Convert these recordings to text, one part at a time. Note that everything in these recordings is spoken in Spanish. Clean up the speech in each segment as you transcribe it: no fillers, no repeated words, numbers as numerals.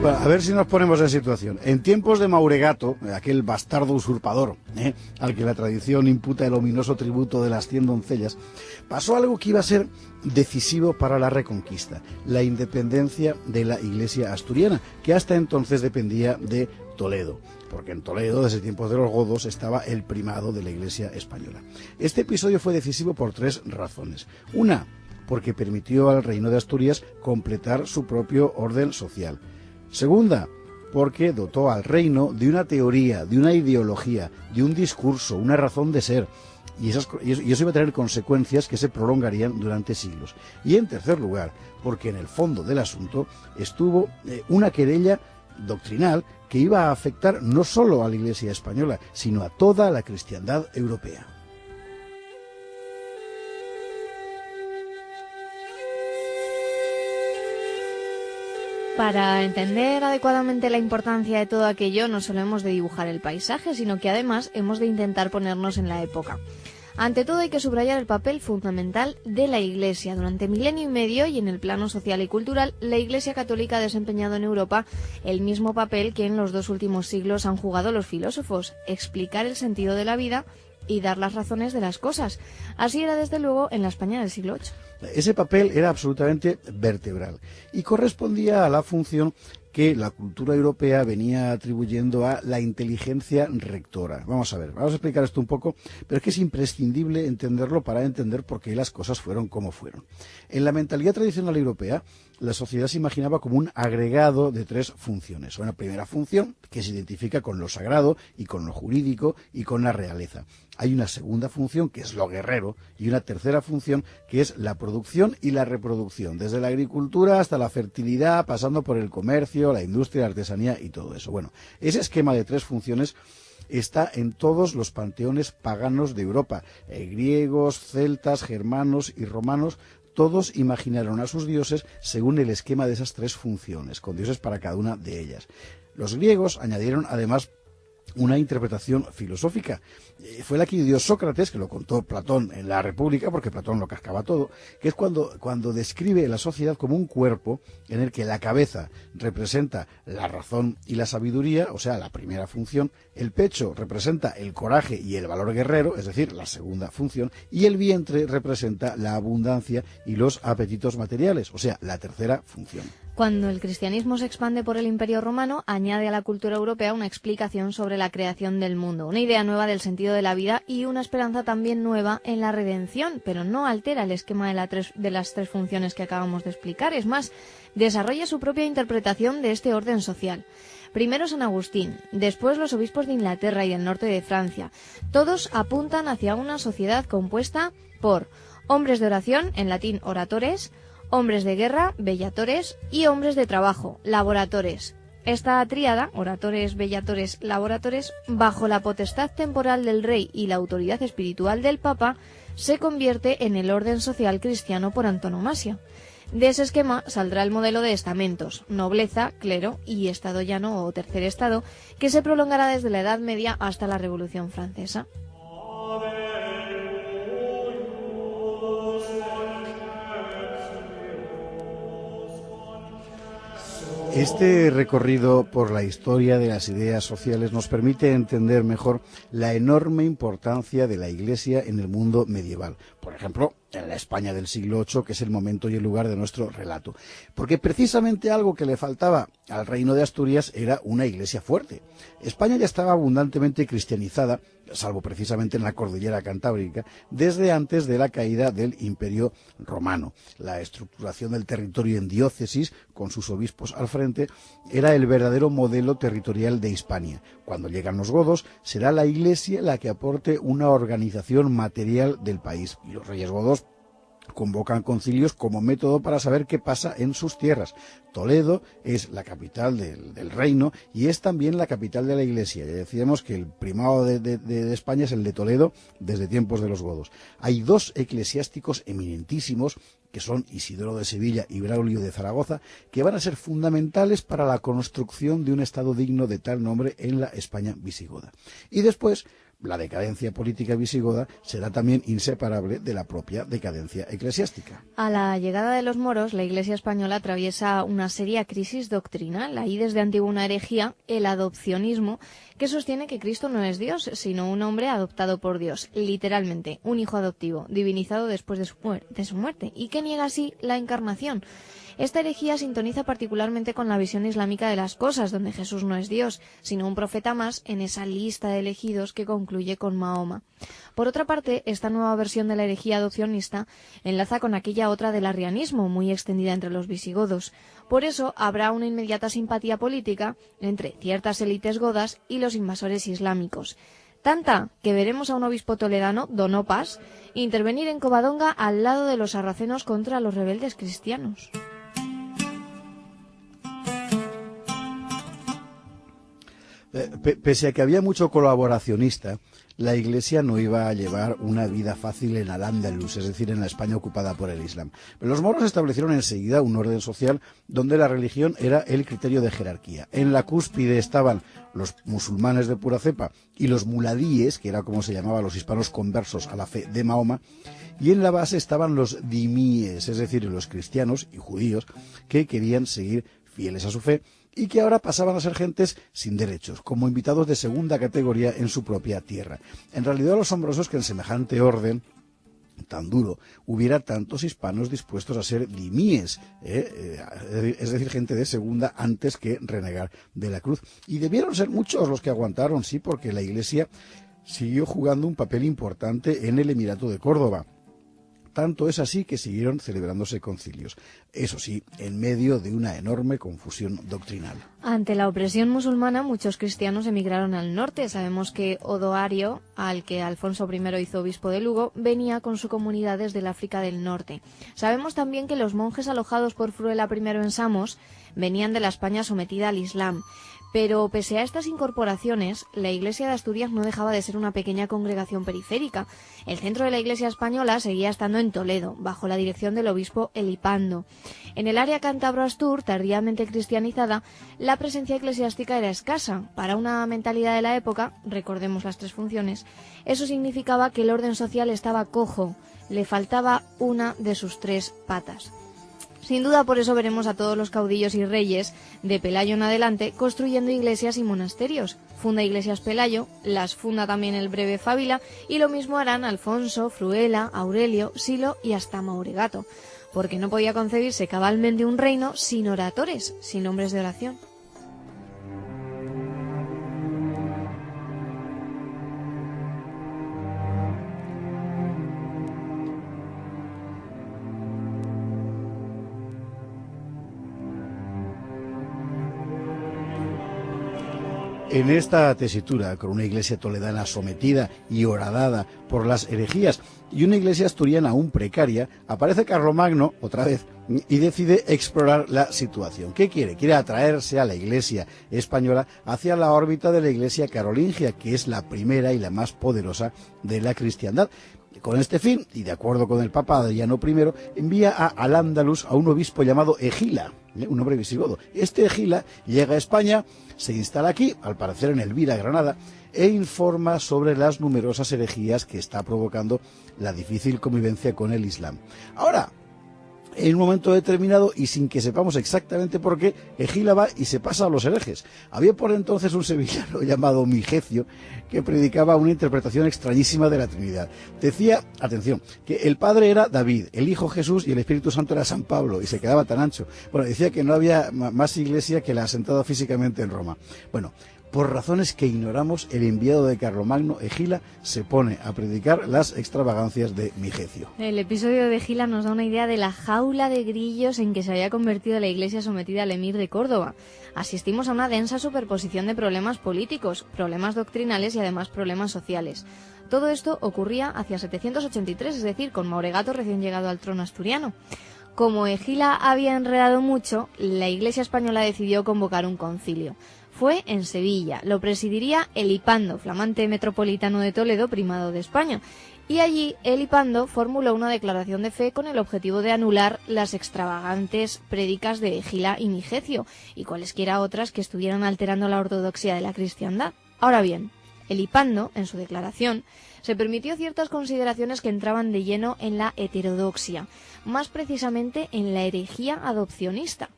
Bueno, a ver si nos ponemos en situación. En tiempos de Mauregato, aquel bastardo usurpador, al que la tradición imputa el ominoso tributo de las 100 doncellas, pasó algo que iba a ser decisivo para la Reconquista, la independencia de la Iglesia asturiana, que hasta entonces dependía de Toledo, porque en Toledo, desde tiempos de los godos, estaba el primado de la Iglesia española. Este episodio fue decisivo por 3 razones. Una, porque permitió al Reino de Asturias completar su propio orden social. Segunda, porque dotó al reino de una teoría, de una ideología, de un discurso, una razón de ser, y eso iba a tener consecuencias que se prolongarían durante siglos. Y en tercer lugar, porque en el fondo del asunto estuvo una querella doctrinal que iba a afectar no solo a la Iglesia española, sino a toda la cristiandad europea. Para entender adecuadamente la importancia de todo aquello, no solo hemos de dibujar el paisaje, sino que además hemos de intentar ponernos en la época. Ante todo hay que subrayar el papel fundamental de la Iglesia. Durante milenio y medio y en el plano social y cultural, la Iglesia católica ha desempeñado en Europa el mismo papel que en los 2 últimos siglos han jugado los filósofos: explicar el sentido de la vida y dar las razones de las cosas. Así era desde luego en la España del siglo VIII. Ese papel era absolutamente vertebral y correspondía a la función que la cultura europea venía atribuyendo a la inteligencia rectora. Vamos a explicar esto un poco, pero es que es imprescindible entenderlo para entender por qué las cosas fueron como fueron. En la mentalidad tradicional europea, la sociedad se imaginaba como un agregado de 3 funciones. Una primera función que se identifica con lo sagrado y con lo jurídico y con la realeza. Hay una segunda función que es lo guerrero y una tercera función que es la producción y la reproducción, desde la agricultura hasta la fertilidad, pasando por el comercio, la industria, la artesanía y todo eso. Bueno, ese esquema de 3 funciones está en todos los panteones paganos de Europa. Griegos, celtas, germanos y romanos, todos imaginaron a sus dioses según el esquema de esas 3 funciones, con dioses para cada una de ellas. Los griegos añadieron además una interpretación filosófica. Fue la que dio Sócrates, que lo contó Platón en la República, porque Platón lo cascaba todo, que es cuando describe la sociedad como un cuerpo en el que la cabeza representa la razón y la sabiduría, o sea, la primera función, el pecho representa el coraje y el valor guerrero, es decir, la segunda función, y el vientre representa la abundancia y los apetitos materiales, o sea, la tercera función. Cuando el cristianismo se expande por el Imperio Romano, añade a la cultura europea una explicación sobre la creación del mundo, una idea nueva del sentido de la vida y una esperanza también nueva en la redención, pero no altera el esquema de las 3 funciones que acabamos de explicar. Es más, desarrolla su propia interpretación de este orden social. Primero San Agustín, después los obispos de Inglaterra y del norte de Francia. Todos apuntan hacia una sociedad compuesta por hombres de oración, en latín oratores, hombres de guerra, bellatores, y hombres de trabajo, laboratores. Esta tríada, oratores, bellatores, laboratores, bajo la potestad temporal del rey y la autoridad espiritual del papa, se convierte en el orden social cristiano por antonomasia. De ese esquema saldrá el modelo de estamentos, nobleza, clero y estado llano o tercer estado, que se prolongará desde la Edad Media hasta la Revolución Francesa. Este recorrido por la historia de las ideas sociales nos permite entender mejor la enorme importancia de la Iglesia en el mundo medieval. Por ejemplo, en la España del siglo VIII, que es el momento y el lugar de nuestro relato. Porque precisamente algo que le faltaba al Reino de Asturias era una Iglesia fuerte. España ya estaba abundantemente cristianizada, salvo precisamente en la cordillera cantábrica, desde antes de la caída del Imperio Romano. La estructuración del territorio en diócesis, con sus obispos al frente, era el verdadero modelo territorial de Hispania. Cuando llegan los godos, será la Iglesia la que aporte una organización material del país. Y los reyes godos convocan concilios como método para saber qué pasa en sus tierras. Toledo es la capital del reino y es también la capital de la Iglesia. Ya decíamos que el primado de España es el de Toledo desde tiempos de los godos. Hay 2 eclesiásticos eminentísimos, que son Isidoro de Sevilla y Braulio de Zaragoza, que van a ser fundamentales para la construcción de un estado digno de tal nombre en la España visigoda. Y después la decadencia política visigoda será también inseparable de la propia decadencia eclesiástica. A la llegada de los moros, la Iglesia española atraviesa una seria crisis doctrinal. Ahí desde antiguo una herejía, el adopcionismo, que sostiene que Cristo no es Dios, sino un hombre adoptado por Dios, literalmente, un hijo adoptivo, divinizado después de su muerte, y que niega así la encarnación. Esta herejía sintoniza particularmente con la visión islámica de las cosas, donde Jesús no es Dios, sino un profeta más en esa lista de elegidos que concluye con Mahoma. Por otra parte, esta nueva versión de la herejía adopcionista enlaza con aquella otra del arrianismo, muy extendida entre los visigodos. Por eso habrá una inmediata simpatía política entre ciertas élites godas y los invasores islámicos. Tanta que veremos a un obispo toledano, Don Opas, intervenir en Covadonga al lado de los sarracenos contra los rebeldes cristianos. Pese a que había mucho colaboracionista, la Iglesia no iba a llevar una vida fácil en Al-Ándalus, es decir, en la España ocupada por el Islam. Pero los moros establecieron enseguida un orden social donde la religión era el criterio de jerarquía. En la cúspide estaban los musulmanes de pura cepa y los muladíes, que era como se llamaban los hispanos conversos a la fe de Mahoma, y en la base estaban los dimíes, es decir, los cristianos y judíos que querían seguir fieles a su fe y que ahora pasaban a ser gentes sin derechos, como invitados de segunda categoría en su propia tierra. En realidad lo asombroso es que en semejante orden tan duro hubiera tantos hispanos dispuestos a ser dimíes, es decir, gente de segunda antes que renegar de la cruz. Y debieron ser muchos los que aguantaron, sí, porque la Iglesia siguió jugando un papel importante en el Emirato de Córdoba. Tanto es así que siguieron celebrándose concilios, eso sí, en medio de una enorme confusión doctrinal. Ante la opresión musulmana, muchos cristianos emigraron al norte. Sabemos que Odoario, al que Alfonso I hizo obispo de Lugo, venía con su comunidad desde el África del Norte. Sabemos también que los monjes alojados por Fruela I en Samos venían de la España sometida al Islam. Pero pese a estas incorporaciones, la Iglesia de Asturias no dejaba de ser una pequeña congregación periférica. El centro de la Iglesia española seguía estando en Toledo, bajo la dirección del obispo Elipando. En el área cántabro-astur, tardíamente cristianizada, la presencia eclesiástica era escasa. Para una mentalidad de la época, recordemos las tres funciones, eso significaba que el orden social estaba cojo, le faltaba una de sus tres patas. Sin duda por eso veremos a todos los caudillos y reyes de Pelayo en adelante construyendo iglesias y monasterios. Funda iglesias Pelayo, las funda también el breve Fábila y lo mismo harán Alfonso, Fruela, Aurelio, Silo y hasta Mauregato, porque no podía concebirse cabalmente un reino sin oradores, sin hombres de oración. En esta tesitura, con una iglesia toledana sometida y horadada por las herejías y una iglesia asturiana aún precaria, aparece Carlomagno, otra vez, y decide explorar la situación. ¿Qué quiere? Quiere atraerse a la iglesia española hacia la órbita de la iglesia carolingia, que es la primera y la más poderosa de la cristiandad. Con este fin, y de acuerdo con el Papa Adriano I, envía a Al-Ándalus a un obispo llamado Egila, un hombre visigodo. Este Egila llega a España, se instala aquí, al parecer en Elvira, Granada, e informa sobre las numerosas herejías que está provocando la difícil convivencia con el Islam. Ahora, en un momento determinado, y sin que sepamos exactamente por qué, Egila va y se pasa a los herejes. Había por entonces un sevillano llamado Migecio que predicaba una interpretación extrañísima de la Trinidad. Decía, atención, que el Padre era David, el Hijo Jesús y el Espíritu Santo era San Pablo, y se quedaba tan ancho. Bueno, decía que no había más iglesia que la asentada físicamente en Roma. Bueno, por razones que ignoramos, el enviado de Carlomagno, Egila, se pone a predicar las extravagancias de Migecio. El episodio de Egila nos da una idea de la jaula de grillos en que se había convertido la iglesia sometida al emir de Córdoba. Asistimos a una densa superposición de problemas políticos, problemas doctrinales y además problemas sociales. Todo esto ocurría hacia 783, es decir, con Mauregato recién llegado al trono asturiano. Como Egila había enredado mucho, la Iglesia española decidió convocar un concilio. Fue en Sevilla, lo presidiría Elipando, flamante metropolitano de Toledo, primado de España, y allí Elipando formuló una declaración de fe con el objetivo de anular las extravagantes prédicas de Egila y Migecio, y cualesquiera otras que estuvieran alterando la ortodoxia de la cristiandad. Ahora bien, Elipando, en su declaración, se permitió ciertas consideraciones que entraban de lleno en la heterodoxia, más precisamente en la herejía adopcionista.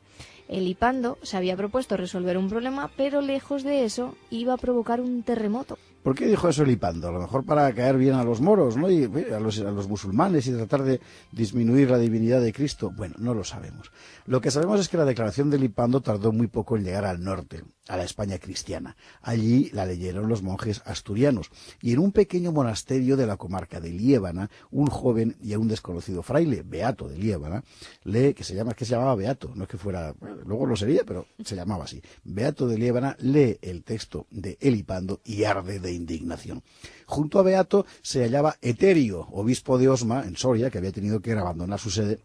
Elipando se había propuesto resolver un problema, pero lejos de eso iba a provocar un terremoto. ¿Por qué dijo eso Elipando? A lo mejor para caer bien a los moros, ¿no? Y a los musulmanes y tratar de disminuir la divinidad de Cristo. Bueno, no lo sabemos. Lo que sabemos es que la declaración de Elipando tardó muy poco en llegar al norte, a la España cristiana. Allí la leyeron los monjes asturianos. Y en un pequeño monasterio de la comarca de Liébana, un joven y un desconocido fraile, Beato de Liébana, que se llamaba Beato, no es que fuera, luego lo sería, pero se llamaba así. Beato de Liébana lee el texto de Elipando y arde de indignación. Junto a Beato se hallaba Eterio, obispo de Osma, en Soria, que había tenido que abandonar su sede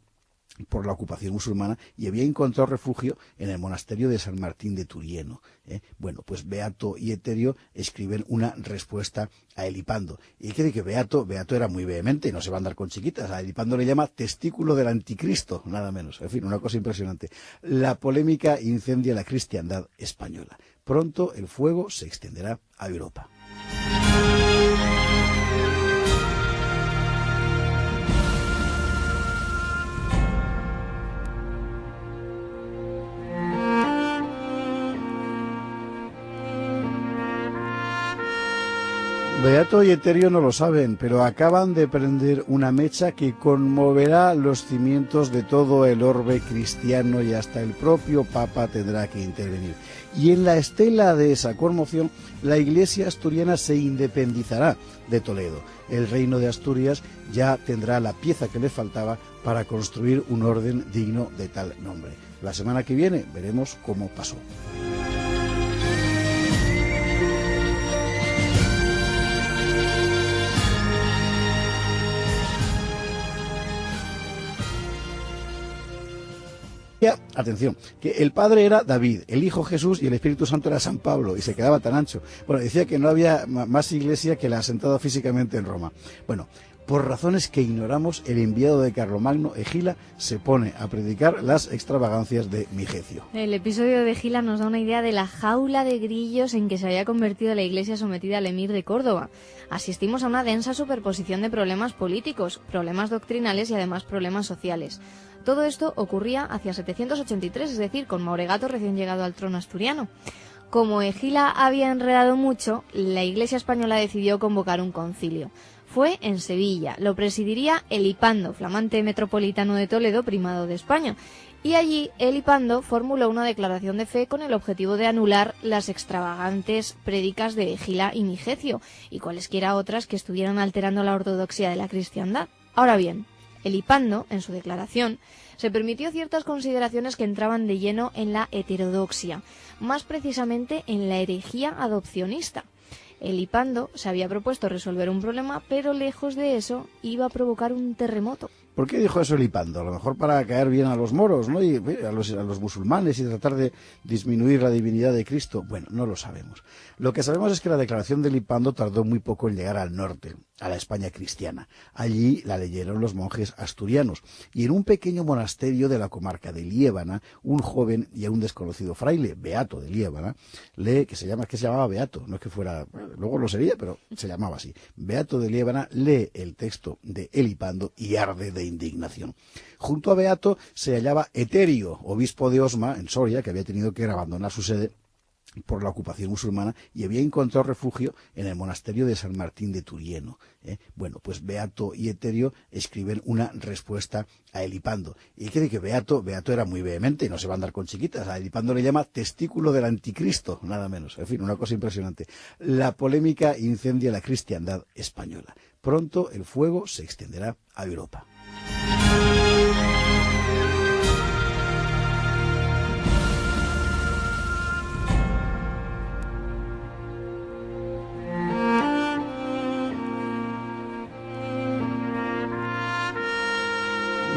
por la ocupación musulmana y había encontrado refugio en el monasterio de San Martín de Turieno. Bueno, pues Beato y Eterio escriben una respuesta a Elipando. Y quiere que Beato era muy vehemente, no se va a andar con chiquitas. A Elipando le llama testículo del anticristo, nada menos. En fin, una cosa impresionante. La polémica incendia la cristiandad española. Pronto el fuego se extenderá a Europa. Beato y Eterio no lo saben, pero acaban de prender una mecha que conmoverá los cimientos de todo el orbe cristiano y hasta el propio Papa tendrá que intervenir. Y en la estela de esa conmoción, la Iglesia asturiana se independizará de Toledo. El reino de Asturias ya tendrá la pieza que le faltaba para construir un orden digno de tal nombre. La semana que viene veremos cómo pasó. Atención, que el padre era David, el hijo Jesús y el Espíritu Santo era San Pablo y se quedaba tan ancho. Bueno, decía que no había más iglesia que la asentada físicamente en Roma. Bueno, por razones que ignoramos, el enviado de Carlomagno, Egila, se pone a predicar las extravagancias de Migecio. El episodio de Egila nos da una idea de la jaula de grillos en que se había convertido la iglesia sometida al emir de Córdoba. Asistimos a una densa superposición de problemas políticos, problemas doctrinales y además problemas sociales. Todo esto ocurría hacia 783, es decir, con Mauregato recién llegado al trono asturiano. Como Egila había enredado mucho, la Iglesia española decidió convocar un concilio. Fue en Sevilla, lo presidiría Elipando, flamante metropolitano de Toledo, primado de España. Y allí Elipando formuló una declaración de fe con el objetivo de anular las extravagantes prédicas de Egila y Migecio y cualesquiera otras que estuvieran alterando la ortodoxia de la cristiandad. Ahora bien, Elipando, en su declaración, se permitió ciertas consideraciones que entraban de lleno en la heterodoxia, más precisamente en la herejía adopcionista. Elipando se había propuesto resolver un problema, pero lejos de eso iba a provocar un terremoto. ¿Por qué dijo eso Elipando? A lo mejor para caer bien a los moros, ¿no? Y a los musulmanes y tratar de disminuir la divinidad de Cristo. Bueno, no lo sabemos. Lo que sabemos es que la declaración de Elipando tardó muy poco en llegar al norte, a la España cristiana. Allí la leyeron los monjes asturianos. Y en un pequeño monasterio de la comarca de Liébana, un joven y un desconocido fraile, Beato de Liébana, que se llamaba Beato, no es que fuera, luego lo sería, pero se llamaba así. Beato de Liébana lee el texto de Elipando y arde de indignación. Junto a Beato se hallaba Eterio, obispo de Osma, en Soria, que había tenido que abandonar su sede por la ocupación musulmana y había encontrado refugio en el monasterio de San Martín de Turieno. Bueno, pues Beato y Eterio escriben una respuesta a Elipando. Y quiere que Beato era muy vehemente, no se va a andar con chiquitas. A Elipando le llama testículo del anticristo, nada menos. En fin, una cosa impresionante. La polémica incendia la cristiandad española. Pronto el fuego se extenderá a Europa.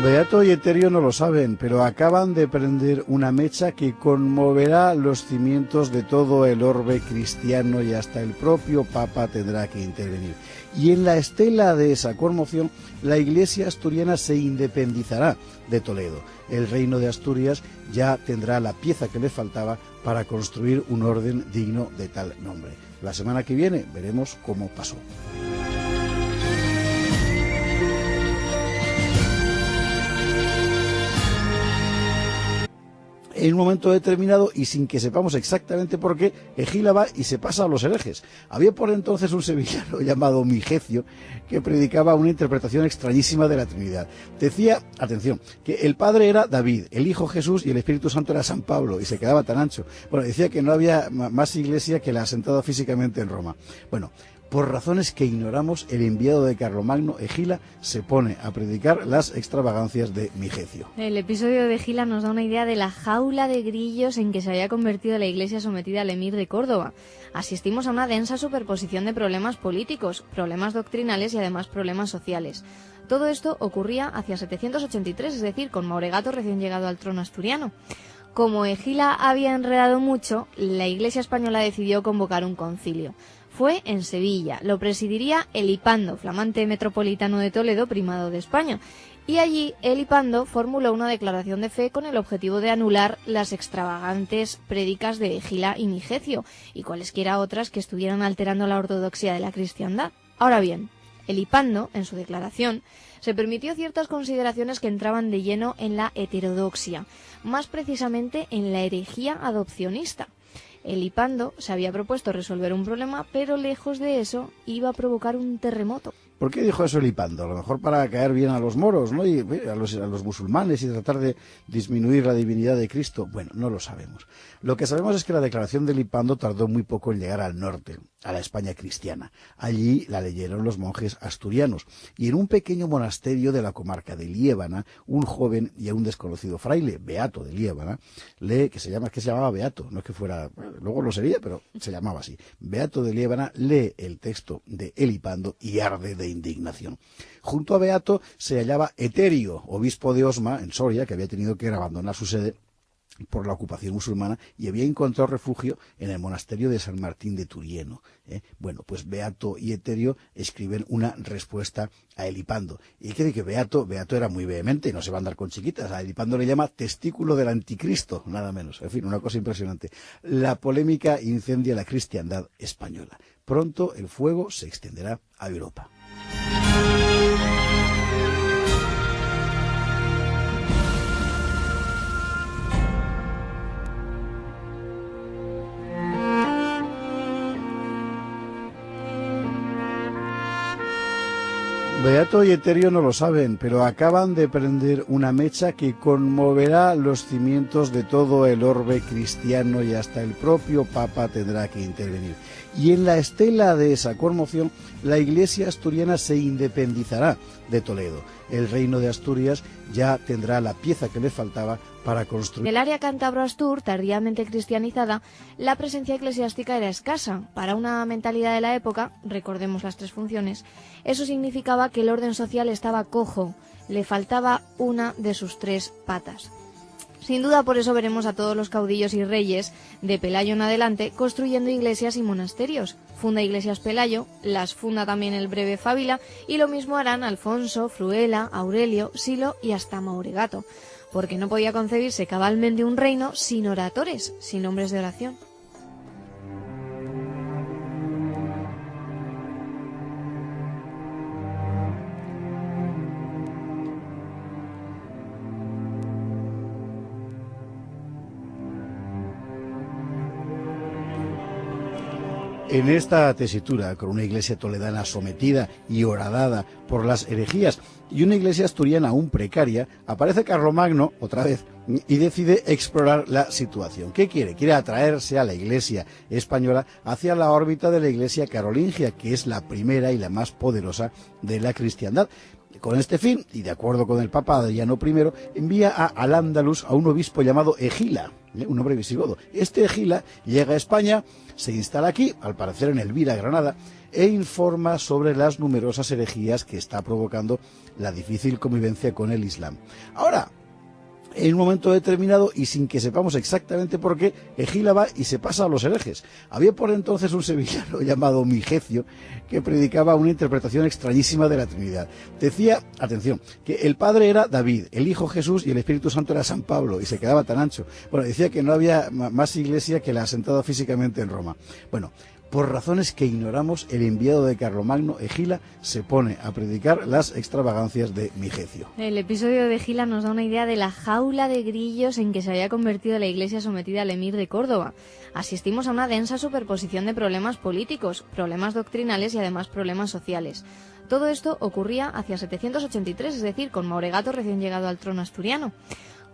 Beato y Eterio no lo saben, pero acaban de prender una mecha que conmoverá los cimientos de todo el orbe cristiano y hasta el propio Papa tendrá que intervenir. Y en la estela de esa conmoción, la Iglesia asturiana se independizará de Toledo. El reino de Asturias ya tendrá la pieza que le faltaba para construir un orden digno de tal nombre. La semana que viene veremos cómo pasó. En un momento determinado, y sin que sepamos exactamente por qué, Egila va y se pasa a los herejes. Había por entonces un sevillano llamado Migecio que predicaba una interpretación extrañísima de la Trinidad. Decía, atención, que el Padre era David, el Hijo Jesús y el Espíritu Santo era San Pablo, y se quedaba tan ancho. Bueno, decía que no había más iglesia que la asentada físicamente en Roma. Bueno, por razones que ignoramos, el enviado de Carlomagno, Egila, se pone a predicar las extravagancias de Migecio. El episodio de Egila nos da una idea de la jaula de grillos en que se había convertido la iglesia sometida al emir de Córdoba. Asistimos a una densa superposición de problemas políticos, problemas doctrinales y además problemas sociales. Todo esto ocurría hacia 783, es decir, con Mauregato recién llegado al trono asturiano. Como Egila había enredado mucho, la Iglesia española decidió convocar un concilio. Fue en Sevilla, lo presidiría Elipando, flamante metropolitano de Toledo, primado de España, y allí Elipando formuló una declaración de fe con el objetivo de anular las extravagantes prédicas de Egila y Migecio, y cualesquiera otras que estuvieran alterando la ortodoxia de la cristiandad. Ahora bien, Elipando, en su declaración, se permitió ciertas consideraciones que entraban de lleno en la heterodoxia, más precisamente en la herejía adopcionista. Elipando se había propuesto resolver un problema, pero lejos de eso iba a provocar un terremoto. ¿Por qué dijo eso Elipando? A lo mejor para caer bien a los moros, ¿no? Y a los musulmanes y tratar de disminuir la divinidad de Cristo. Bueno, no lo sabemos. Lo que sabemos es que la declaración de Elipando tardó muy poco en llegar al norte, a la España cristiana. Allí la leyeron los monjes asturianos. Y en un pequeño monasterio de la comarca de Liébana, un joven y aún desconocido fraile, Beato de Liébana, que se llamaba Beato, no es que fuera, luego lo sería, pero se llamaba así. Beato de Liébana lee el texto de Elipando y arde de indignación. Junto a Beato se hallaba Eterio, obispo de Osma, en Soria, que había tenido que abandonar su sede por la ocupación musulmana y había encontrado refugio en el monasterio de San Martín de Turieno. Bueno, pues Beato y Eterio escriben una respuesta a Elipando. Y hay que decir que Beato era muy vehemente, no se va a andar con chiquitas. A Elipando le llama testículo del anticristo, nada menos. En fin, una cosa impresionante. La polémica incendia la cristiandad española. Pronto el fuego se extenderá a Europa. Beato y Eterio no lo saben, pero acaban de prender una mecha que conmoverá los cimientos de todo el orbe cristiano y hasta el propio Papa tendrá que intervenir. Y en la estela de esa conmoción, la Iglesia asturiana se independizará de Toledo. El reino de Asturias ya tendrá la pieza que le faltaba para construir. En el área cántabro-astur, tardíamente cristianizada, la presencia eclesiástica era escasa. Para una mentalidad de la época, recordemos las tres funciones, eso significaba que el orden social estaba cojo, le faltaba una de sus tres patas. Sin duda por eso veremos a todos los caudillos y reyes de Pelayo en adelante construyendo iglesias y monasterios. Funda iglesias Pelayo, las funda también el breve Fábila y lo mismo harán Alfonso, Fruela, Aurelio, Silo y hasta Mauregato, porque no podía concebirse cabalmente un reino sin oradores, sin hombres de oración. En esta tesitura, con una iglesia toledana sometida y horadada por las herejías y una iglesia asturiana aún precaria, aparece Carlomagno, otra vez, y decide explorar la situación. ¿Qué quiere? Quiere atraerse a la iglesia española hacia la órbita de la iglesia carolingia, que es la primera y la más poderosa de la cristiandad. Con este fin, y de acuerdo con el Papa Adriano I, envía a Al-Ándalus a un obispo llamado Egila, un hombre visigodo. Este Egila llega a España, se instala aquí, al parecer en Elvira, Granada, e informa sobre las numerosas herejías que está provocando la difícil convivencia con el Islam. Ahora, en un momento determinado, y sin que sepamos exactamente por qué, Egila va y se pasa a los herejes. Había por entonces un sevillano llamado Migecio que predicaba una interpretación extrañísima de la Trinidad. Decía, atención, que el Padre era David, el Hijo Jesús y el Espíritu Santo era San Pablo, y se quedaba tan ancho. Bueno, decía que no había más iglesia que la asentada físicamente en Roma. Bueno, por razones que ignoramos, el enviado de Carlomagno, Egila, se pone a predicar las extravagancias de Migecio. El episodio de Egila nos da una idea de la jaula de grillos en que se había convertido la iglesia sometida al emir de Córdoba. Asistimos a una densa superposición de problemas políticos, problemas doctrinales y además problemas sociales. Todo esto ocurría hacia 783, es decir, con Mauregato recién llegado al trono asturiano.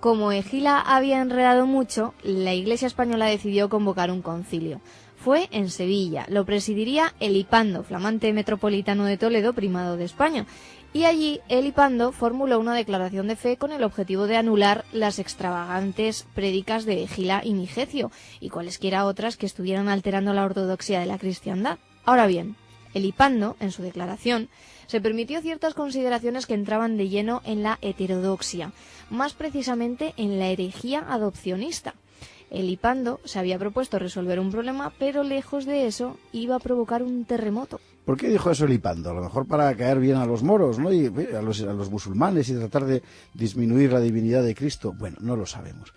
Como Egila había enredado mucho, la Iglesia española decidió convocar un concilio. Fue en Sevilla, lo presidiría Elipando, flamante metropolitano de Toledo, primado de España, y allí Elipando formuló una declaración de fe con el objetivo de anular las extravagantes prédicas de Egila y Migecio, y cualesquiera otras que estuvieran alterando la ortodoxia de la cristiandad. Ahora bien, Elipando, en su declaración, se permitió ciertas consideraciones que entraban de lleno en la heterodoxia, más precisamente en la herejía adopcionista. Elipando se había propuesto resolver un problema, pero lejos de eso iba a provocar un terremoto. ¿Por qué dijo eso Elipando? A lo mejor para caer bien a los moros, ¿no? Y a los musulmanes y tratar de disminuir la divinidad de Cristo. Bueno, no lo sabemos.